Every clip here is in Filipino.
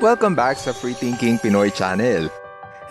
Welcome back sa Free Thinking Pinoy Channel.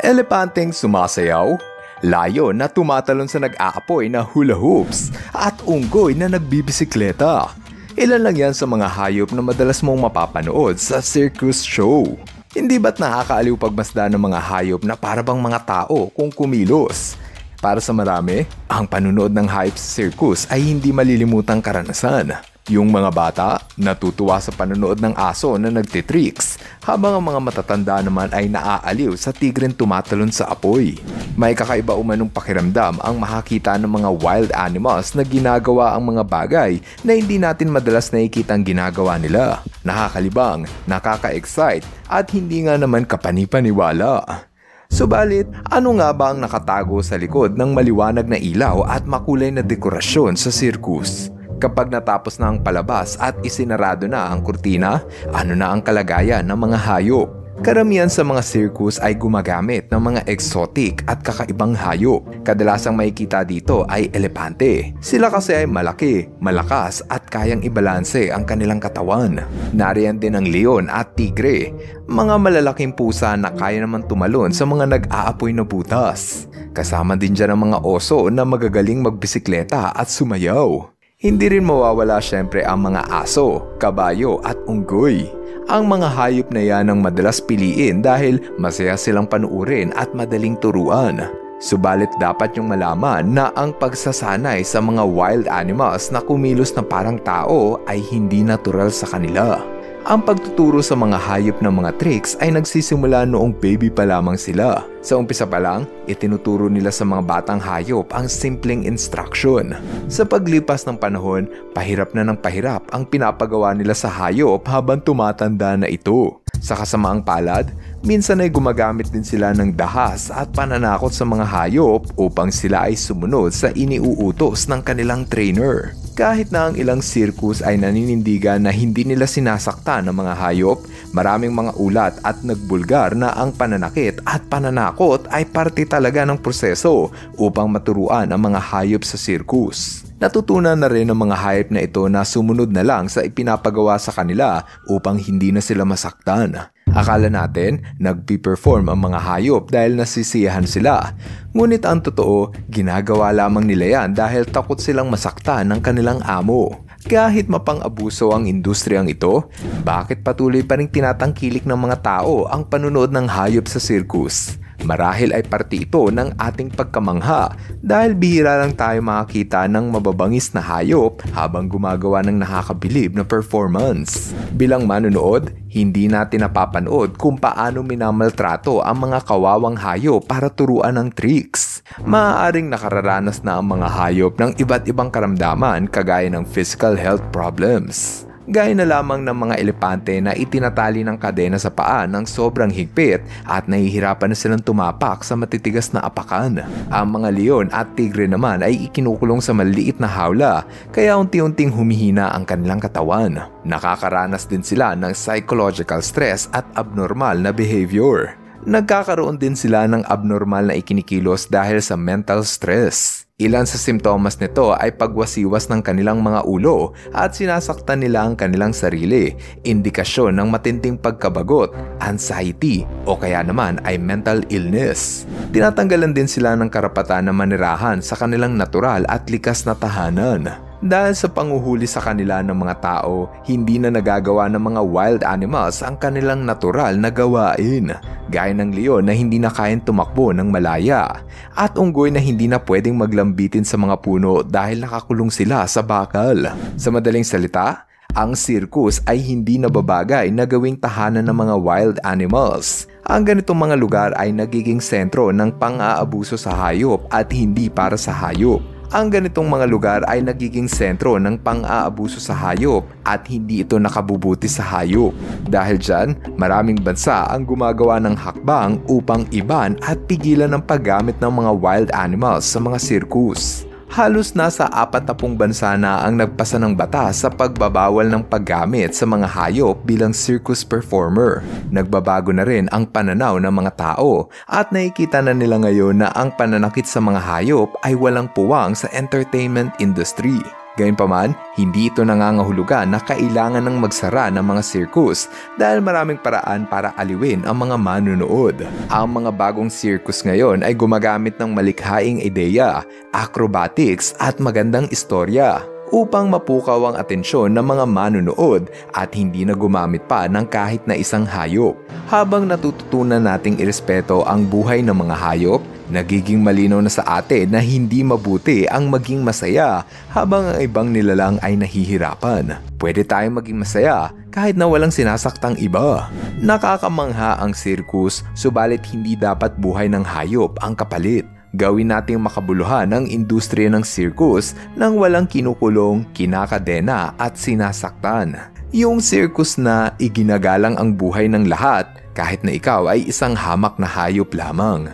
Elepanteng sumasayaw, layon na tumatalon sa nag-aapoy na hula hoops, at unggoy na nagbibisikleta. Ilan lang yan sa mga hayop na madalas mong mapapanood sa circus show. Hindi ba't nakakaaliw pagmasdan ng mga hayop na parabang mga tao kung kumilos? Para sa marami, ang panunood ng hayop sa circus ay hindi malilimutang karanasan. Yung mga bata, natutuwa sa panonood ng aso na nagtitricks, habang ang mga matatanda naman ay naaaliw sa tigren tumatalon sa apoy. May kakaiba umanong pakiramdam ang makakita ng mga wild animals na ginagawa ang mga bagay na hindi natin madalas nakikitang ginagawa nila. Nakakalibang, nakaka-excite, at hindi nga naman kapanipaniwala. Subalit, ano nga ba ang nakatago sa likod ng maliwanag na ilaw at makulay na dekorasyon sa circus? Kapag natapos na ang palabas at isinarado na ang kurtina, ano na ang kalagayan ng mga hayop? Karamihan sa mga circus ay gumagamit ng mga exotic at kakaibang hayop. Kadalasang makikita dito ay elepante. Sila kasi ay malaki, malakas at kayang ibalanse ang kanilang katawan. Nariyan din ang leon at tigre, mga malalaking pusa na kaya naman tumalon sa mga nag-aapoy na butas. Kasama din dyan ang mga oso na magagaling magbisikleta at sumayaw. Hindi rin mawawala syempre ang mga aso, kabayo at unggoy. Ang mga hayop na yan ang madalas piliin dahil masaya silang panuurin at madaling turuan. Subalit dapat yung malaman na ang pagsasanay sa mga wild animals na kumilos na parang tao ay hindi natural sa kanila. Ang pagtuturo sa mga hayop ng mga tricks ay nagsisimula noong baby pa lamang sila. Sa umpisa pa lang, itinuturo nila sa mga batang hayop ang simpleng instruction. Sa paglipas ng panahon, pahirap na ng pahirap ang pinapagawa nila sa hayop habang tumatanda na ito. Sa kasamaang palad, minsan ay gumagamit din sila ng dahas at pananakot sa mga hayop upang sila ay sumunod sa iniuutos ng kanilang trainer. Kahit na ang ilang circus ay naninindigan na hindi nila sinasaktan ng mga hayop, maraming mga ulat at nagbulgar na ang pananakit at pananakot ay parte talaga ng proseso upang maturuan ang mga hayop sa circus. Natutunan na rin ng mga hayop na ito na sumunod na lang sa ipinapagawa sa kanila upang hindi na sila masaktan. Akala natin, nagpi-perform ang mga hayop dahil nasisiyahan sila. Ngunit ang totoo, ginagawa lamang nila yan dahil takot silang masaktan ng kanilang amo. Kahit mapang-abuso ang industriyang ito, bakit patuloy pa ring tinatangkilik ng mga tao ang panunood ng hayop sa circus? Marahil ay parte ito ng ating pagkamangha dahil bihira lang tayo makakita ng mababangis na hayop habang gumagawa ng nakakabilib na performance. Bilang manonood, hindi natin napapanood kung paano minamaltrato ang mga kawawang hayop para turuan ng tricks. Maaaring nakararanas na ang mga hayop ng iba't ibang karamdaman kagaya ng physical health problems. Gaya na lamang ng mga elepante na itinatali ng kadena sa paa ng sobrang higpit at nahihirapan na silang tumapak sa matitigas na apakan. Ang mga leon at tigre naman ay ikinukulong sa maliliit na hawla kaya unti-unting humihina ang kanilang katawan. Nakakaranas din sila ng psychological stress at abnormal na behavior. Nagkakaroon din sila ng abnormal na ikinikilos dahil sa mental stress. Ilan sa simptomas nito ay pagwasiwas ng kanilang mga ulo at sinasaktan nila ang kanilang sarili, indikasyon ng matinding pagkabagot, anxiety o kaya naman ay mental illness. Tinatanggalan din sila ng karapatan na manirahan sa kanilang natural at likas na tahanan. Dahil sa panguhuli sa kanila ng mga tao, hindi na nagagawa ng mga wild animals ang kanilang natural na gawain. Gaya ng leon na hindi na kayang tumakbo ng malaya at unggoy na hindi na pwedeng maglambitin sa mga puno dahil nakakulong sila sa bakal. Sa madaling salita, ang circus ay hindi nababagay na gawing tahanan ng mga wild animals. Ang ganitong mga lugar ay nagiging sentro ng pang-aabuso sa hayop at hindi para sa hayop. Ang ganitong mga lugar ay nagiging sentro ng pang-aabuso sa hayop at hindi ito nakabubuti sa hayop. Dahil dyan, maraming bansa ang gumagawa ng hakbang upang iban at pigilan ang paggamit ng mga wild animals sa mga circus. Halos nasa 40 bansa na ang nagpasa ng batas sa pagbabawal ng paggamit sa mga hayop bilang circus performer. Nagbabago na rin ang pananaw ng mga tao at nakikita na nila ngayon na ang pananakit sa mga hayop ay walang puwang sa entertainment industry. Gayunpaman, hindi ito nangangahulugan na kailangan ng magsara ng mga circus dahil maraming paraan para aliwin ang mga manunood. Ang mga bagong circus ngayon ay gumagamit ng malikhaing ideya, acrobatics at magandang istorya upang mapukaw ang atensyon ng mga manunood at hindi na gumamit pa ng kahit na isang hayop. Habang natututunan nating irespeto ang buhay ng mga hayop, nagiging malinaw na sa atin na hindi mabuti ang maging masaya habang ang ibang nilalang ay nahihirapan. Pwede tayong maging masaya kahit na walang sinasaktang iba. Nakakamangha ang circus, subalit hindi dapat buhay ng hayop ang kapalit. Gawin nating makabuluhan ang industriya ng circus nang walang kinukulong, kinakadena at sinasaktan. Yung circus na iginagalang ang buhay ng lahat kahit na ikaw ay isang hamak na hayop lamang.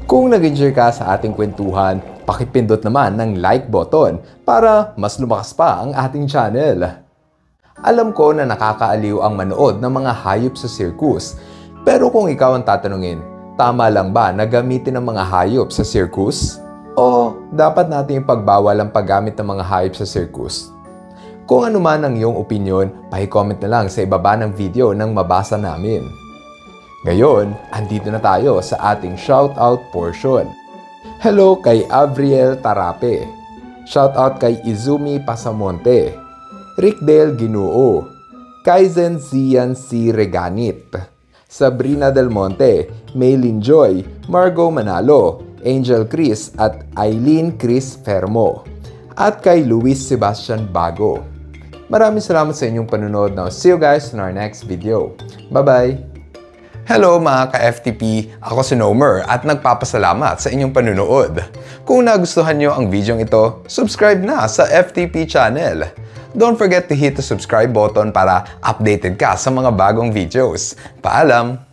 Kung nag-enjoy ka sa ating kwentuhan, pakipindot naman ng like button para mas lumakas pa ang ating channel. Alam ko na nakakaaliw ang manood ng mga hayop sa circus, pero kung ikaw ang tatanungin, tama lang ba na gamitin ang mga hayop sa circus? O dapat natin ipagbawal ang paggamit ng mga hayop sa circus? Kung ano man ang iyong opinion, paki-comment na lang sa ibaba ng video nang mabasa namin. Ngayon, andito na tayo sa ating shoutout portion. Hello kay Avriel Tarape. Shoutout kay Izumi Pasamonte. Rickdale Ginoo. Kaizen Zian C. Reganit. Sabrina Del Monte, Maylin Joy, Margo Manalo, Angel Chris at Eileen Chris Fermo. At kay Luis Sebastian Bago. Maraming salamat sa inyong panunod. Now, see you guys in our next video. Bye-bye! Hello mga ka-FTP! Ako si Nomer at nagpapasalamat sa inyong panunood. Kung nagustuhan nyo ang video ito, subscribe na sa FTP channel. Don't forget to hit the subscribe button para updated ka sa mga bagong videos. Paalam!